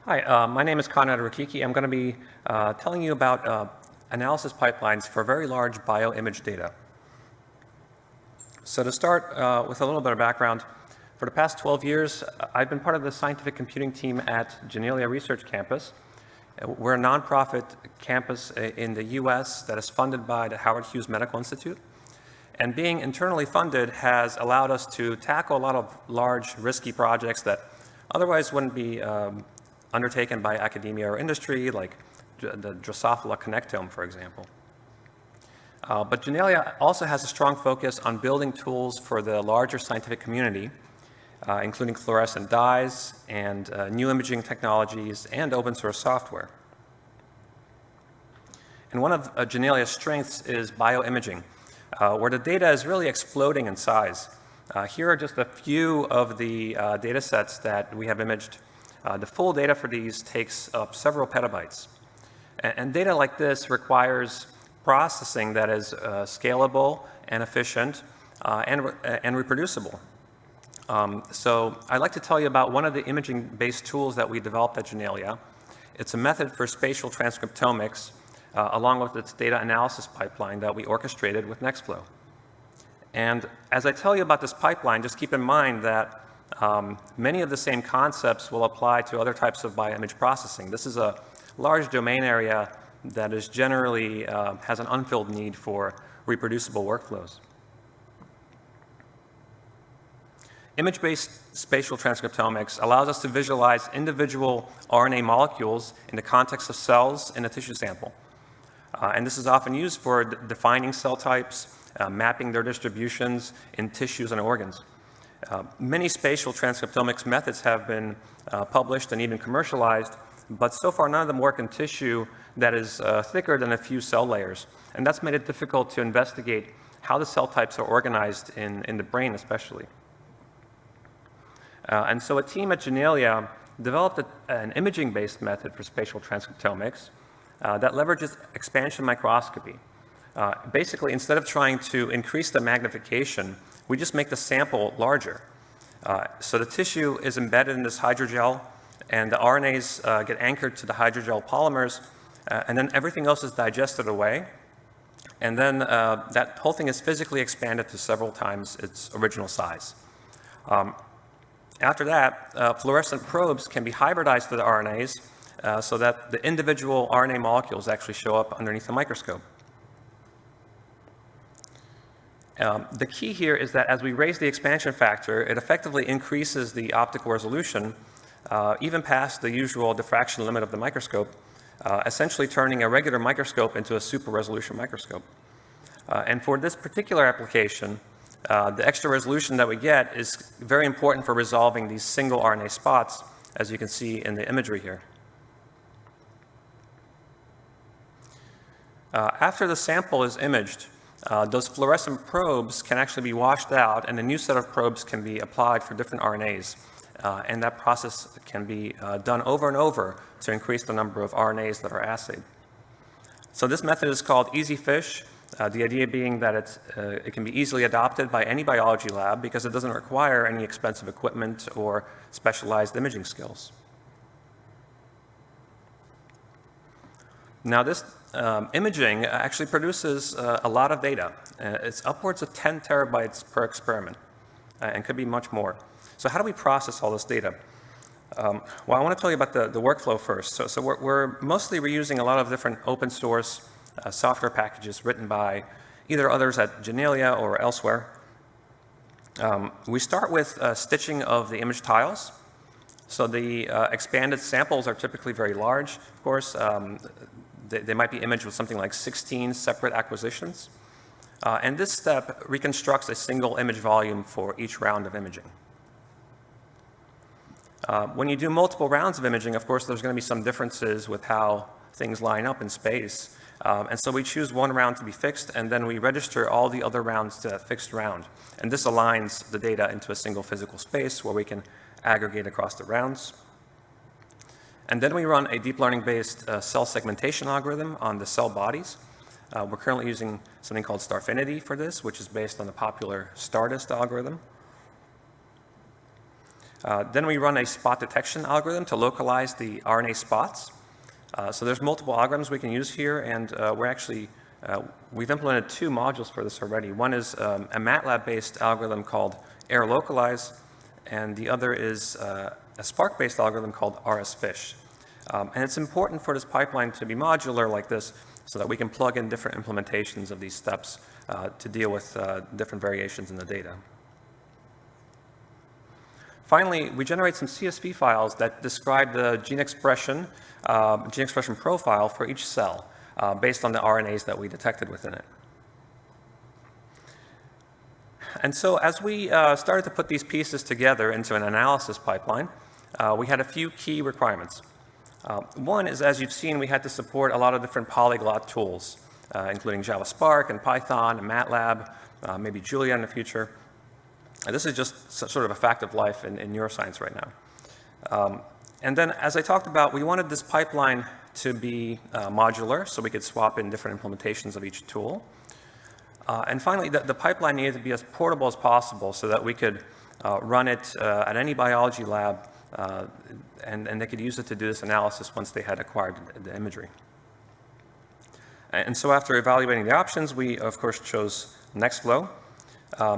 Hi, my name is Konrad Rokicki. I'm going to be telling you about analysis pipelines for very large bioimage data. So to start with a little bit of background, for the past 12 years, I've been part of the scientific computing team at Janelia Research Campus. We're a nonprofit campus in the US that is funded by the Howard Hughes Medical Institute. And being internally funded has allowed us to tackle a lot of large, risky projects that otherwise wouldn't be undertaken by academia or industry, like the Drosophila connectome, for example. But Janelia also has a strong focus on building tools for the larger scientific community, including fluorescent dyes and new imaging technologies and open source software. And one of Janelia's strengths is bioimaging, where the data is really exploding in size. Here are just a few of the data sets that we have imaged. The full data for these takes up several petabytes. And data like this requires processing that is scalable and efficient and reproducible. So I'd like to tell you about one of the imaging-based tools that we developed at Janelia. It's a method for spatial transcriptomics, along with its data analysis pipeline that we orchestrated with Nextflow. And as I tell you about this pipeline, just keep in mind that many of the same concepts will apply to other types of bioimage processing. This is a large domain area that is generally has an unfilled need for reproducible workflows. Image-based spatial transcriptomics allows us to visualize individual RNA molecules in the context of cells in a tissue sample. And this is often used for defining cell types, mapping their distributions in tissues and organs. Many spatial transcriptomics methods have been published and even commercialized, but so far none of them work in tissue that is thicker than a few cell layers. And that's made it difficult to investigate how the cell types are organized in the brain especially. And so a team at Janelia developed an imaging-based method for spatial transcriptomics that leverages expansion microscopy. Basically, instead of trying to increase the magnification, we just make the sample larger. So the tissue is embedded in this hydrogel, and the RNAs get anchored to the hydrogel polymers, and then everything else is digested away. And then that whole thing is physically expanded to several times its original size. After that, fluorescent probes can be hybridized to the RNAs so that the individual RNA molecules actually show up underneath the microscope. The key here is that as we raise the expansion factor, it effectively increases the optical resolution even past the usual diffraction limit of the microscope, essentially turning a regular microscope into a super resolution microscope. And for this particular application, the extra resolution that we get is very important for resolving these single RNA spots, as you can see in the imagery here. After the sample is imaged, those fluorescent probes can actually be washed out, and a new set of probes can be applied for different RNAs. And that process can be done over and over to increase the number of RNAs that are assayed. So this method is called EASI-FISH, the idea being that it can be easily adopted by any biology lab because it doesn't require any expensive equipment or specialized imaging skills. Now this imaging actually produces a lot of data. It's upwards of 10 terabytes per experiment and could be much more. So how do we process all this data? Well, I want to tell you about the workflow first. So we're mostly reusing a lot of different open source software packages written by either others at Janelia or elsewhere. We start with stitching of the image tiles. So the expanded samples are typically very large, of course. They might be imaged with something like 16 separate acquisitions. And this step reconstructs a single image volume for each round of imaging. When you do multiple rounds of imaging, of course, there's going to be some differences with how things line up in space. And so we choose one round to be fixed, and then we register all the other rounds to a fixed round. And this aligns the data into a single physical space where we can aggregate across the rounds. And then we run a deep learning-based cell segmentation algorithm on the cell bodies. We're currently using something called Starfinity for this, which is based on the popular Stardust algorithm. Then we run a spot detection algorithm to localize the RNA spots. So there's multiple algorithms we can use here, and we've implemented 2 modules for this already. One is a MATLAB-based algorithm called AirLocalize, and the other is a Spark-based algorithm called RS-FISH. And it's important for this pipeline to be modular like this so that we can plug in different implementations of these steps to deal with different variations in the data. Finally, we generate some CSV files that describe the gene expression profile for each cell based on the RNAs that we detected within it. And so as we started to put these pieces together into an analysis pipeline, we had a few key requirements. One is, as you've seen, we had to support a lot of different polyglot tools, including Java Spark and Python and MATLAB, maybe Julia in the future. And this is just sort of a fact of life in neuroscience right now. And then, as I talked about, we wanted this pipeline to be modular, so we could swap in different implementations of each tool. And finally, the pipeline needed to be as portable as possible so that we could run it at any biology lab, and they could use it to do this analysis once they had acquired the imagery. And so after evaluating the options, we, of course, chose Nextflow.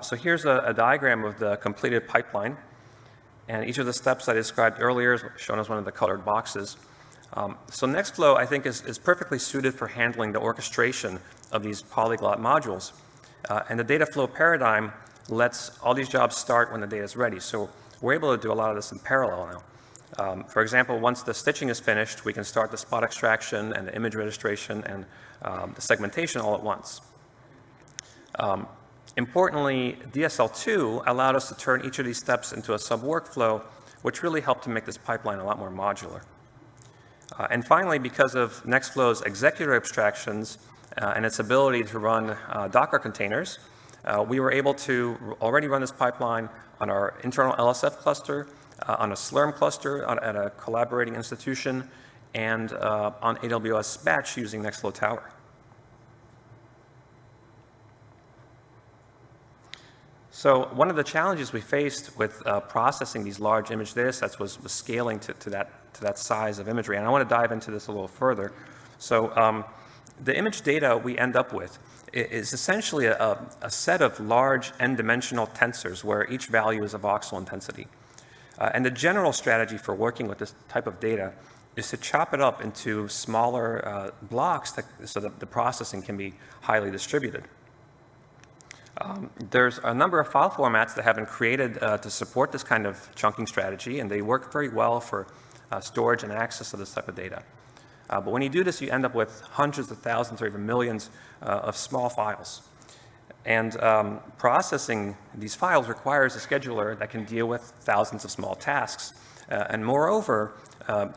So here's a diagram of the completed pipeline. And each of the steps I described earlier is shown as one of the colored boxes. So Nextflow, I think, is perfectly suited for handling the orchestration of these polyglot modules. And the data flow paradigm lets all these jobs start when the data is ready. So we're able to do a lot of this in parallel now. For example, once the stitching is finished, we can start the spot extraction and the image registration and the segmentation all at once. Importantly, DSL2 allowed us to turn each of these steps into a sub-workflow, which really helped to make this pipeline a lot more modular. And finally, because of Nextflow's executor abstractions and its ability to run Docker containers, we were able to already run this pipeline on our internal LSF cluster, on a Slurm cluster at a collaborating institution, and on AWS Batch using Nextflow Tower. So one of the challenges we faced with processing these large image data sets was scaling to that size of imagery. And I want to dive into this a little further. So the image data we end up with is essentially a set of large n-dimensional tensors where each value is a voxel intensity. And the general strategy for working with this type of data is to chop it up into smaller blocks so that the processing can be highly distributed. There's a number of file formats that have been created to support this kind of chunking strategy, and they work very well for storage and access of this type of data. But when you do this, you end up with hundreds of thousands or even millions of small files. And processing these files requires a scheduler that can deal with thousands of small tasks. And moreover,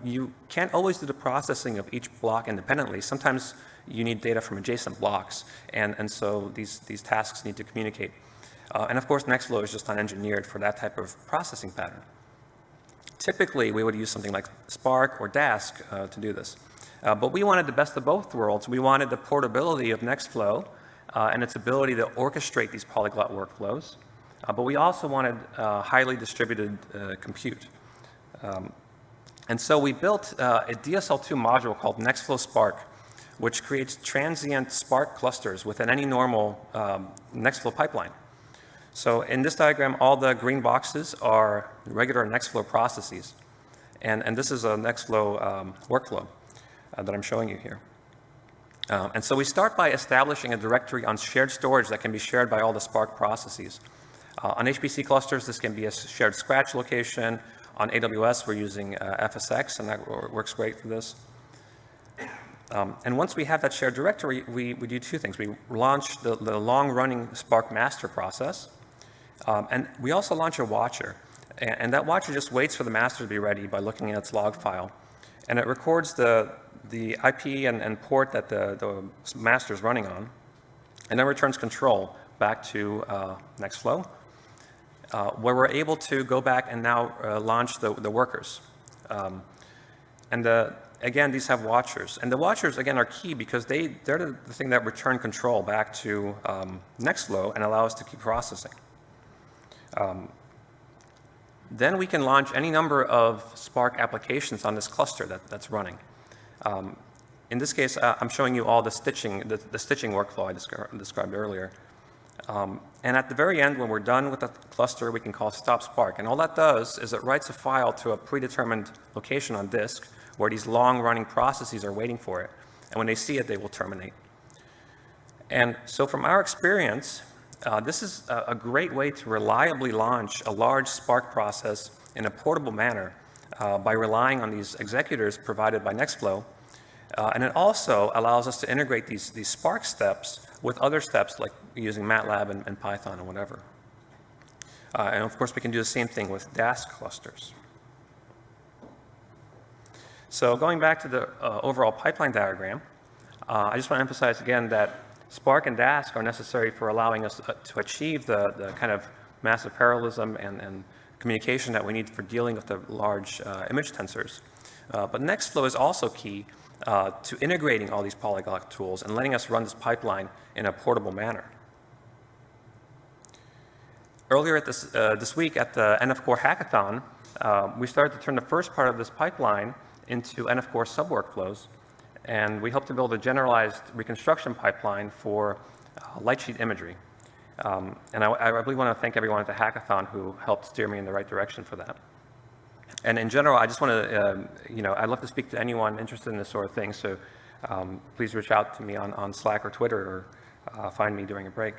you can't always do the processing of each block independently. Sometimes you need data from adjacent blocks, and so these tasks need to communicate. And of course, Nextflow is just not engineered for that type of processing pattern. Typically, we would use something like Spark or Dask to do this. But we wanted the best of both worlds. We wanted the portability of Nextflow and its ability to orchestrate these polyglot workflows. But we also wanted highly distributed compute. And so we built a DSL2 module called Nextflow Spark, which creates transient Spark clusters within any normal Nextflow pipeline. So in this diagram, all the green boxes are regular Nextflow processes. And this is a Nextflow workflow that I'm showing you here. And so we start by establishing a directory on shared storage that can be shared by all the Spark processes. On HPC clusters, this can be a shared Scratch location. On AWS, we're using FSX, and that works great for this. And once we have that shared directory, we do two things. We launch the long-running Spark master process, and we also launch a watcher. And that watcher just waits for the master to be ready by looking at its log file. And it records the IP and port that the master is running on, and then returns control back to Nextflow, where we're able to go back and now launch the workers. Again, these have watchers. And the watchers, again, are key because they're the thing that return control back to Nextflow and allow us to keep processing. then we can launch any number of Spark applications on this cluster that's running. In this case, I'm showing you all the stitching workflow I described earlier. And at the very end, when we're done with the cluster, we can call stop Spark. And all that does is it writes a file to a predetermined location on disk where these long-running processes are waiting for it. And when they see it, they will terminate. And so from our experience, this is a great way to reliably launch a large Spark process in a portable manner by relying on these executors provided by Nextflow. And it also allows us to integrate these Spark steps with other steps like using MATLAB and Python and whatever. And of course, we can do the same thing with Dask clusters. So going back to the overall pipeline diagram, I just want to emphasize again that Spark and Dask are necessary for allowing us to achieve the kind of massive parallelism and communication that we need for dealing with the large image tensors. But Nextflow is also key to integrating all these polyglot tools and letting us run this pipeline in a portable manner. Earlier this week at the NF Core Hackathon, we started to turn the first part of this pipeline into NF Core sub-workflows, and we hope to build a generalized reconstruction pipeline for light sheet imagery. And I really want to thank everyone at the hackathon who helped steer me in the right direction for that. And in general, I just want to, I'd love to speak to anyone interested in this sort of thing, so please reach out to me on Slack or Twitter, or find me during a break.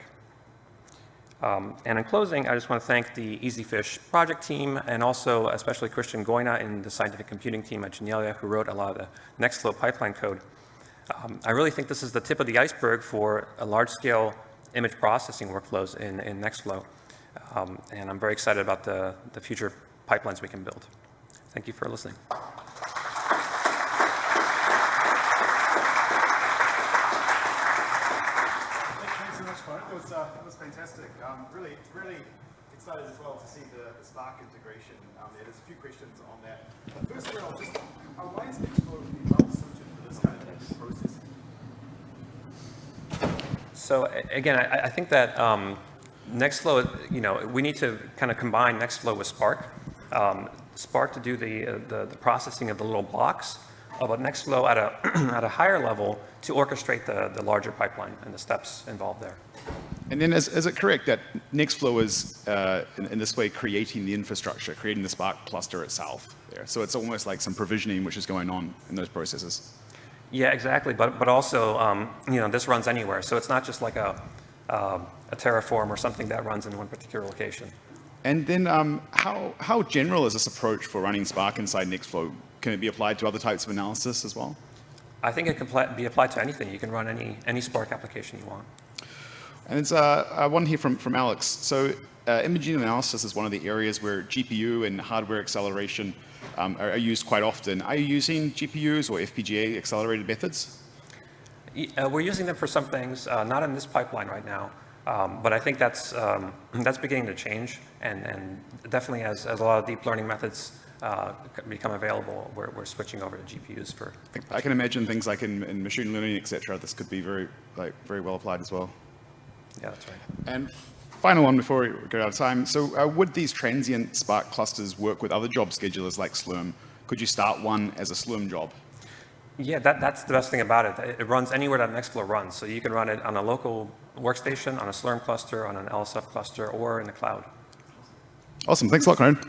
And in closing, I just want to thank the EASI-FISH project team, and also especially Christian Goyna in the scientific computing team at Janelia, who wrote a lot of the Nextflow pipeline code. I really think this is the tip of the iceberg for a large-scale image processing workflows in Nextflow. And I'm very excited about the future pipelines we can build. Thank you for listening. Thanks so much, Konrad. That was fantastic. Really excited as well to see the Spark integration there. There's a few questions on that. But first of all, why is Nextflow well suited for this kind of image processing? So again, I think that Nextflow, we need to kind of combine Nextflow with Spark. Spark to do the processing of the little blocks, but Nextflow at a higher level to orchestrate the larger pipeline and the steps involved there. And then is it correct that Nextflow is, in this way, creating the infrastructure, creating the Spark cluster itself there? So it's almost like some provisioning which is going on in those processes. Yeah, exactly. But also, this runs anywhere. So it's not just like a Terraform or something that runs in one particular location. And then how general is this approach for running Spark inside Nextflow? Can it be applied to other types of analysis as well? I think it can be applied to anything. You can run any Spark application you want. And it's one here from Alex. So imaging analysis is one of the areas where GPU and hardware acceleration are used quite often. Are you using GPUs or FPGA accelerated methods? We're using them for some things, not in this pipeline right now. But I think that's beginning to change, and definitely as a lot of deep learning methods become available, we're switching over to GPUs for. I can imagine things like in machine learning, etc. This could be very well applied as well. Yeah, that's right. And final one before we go out of time. So would these transient Spark clusters work with other job schedulers like Slurm? Could you start one as a Slurm job? Yeah, that's the best thing about it. It runs anywhere that Nextflow runs. So you can run it on a local workstation, on a Slurm cluster, on an LSF cluster, or in the cloud. Awesome. Thanks a lot, Konrad.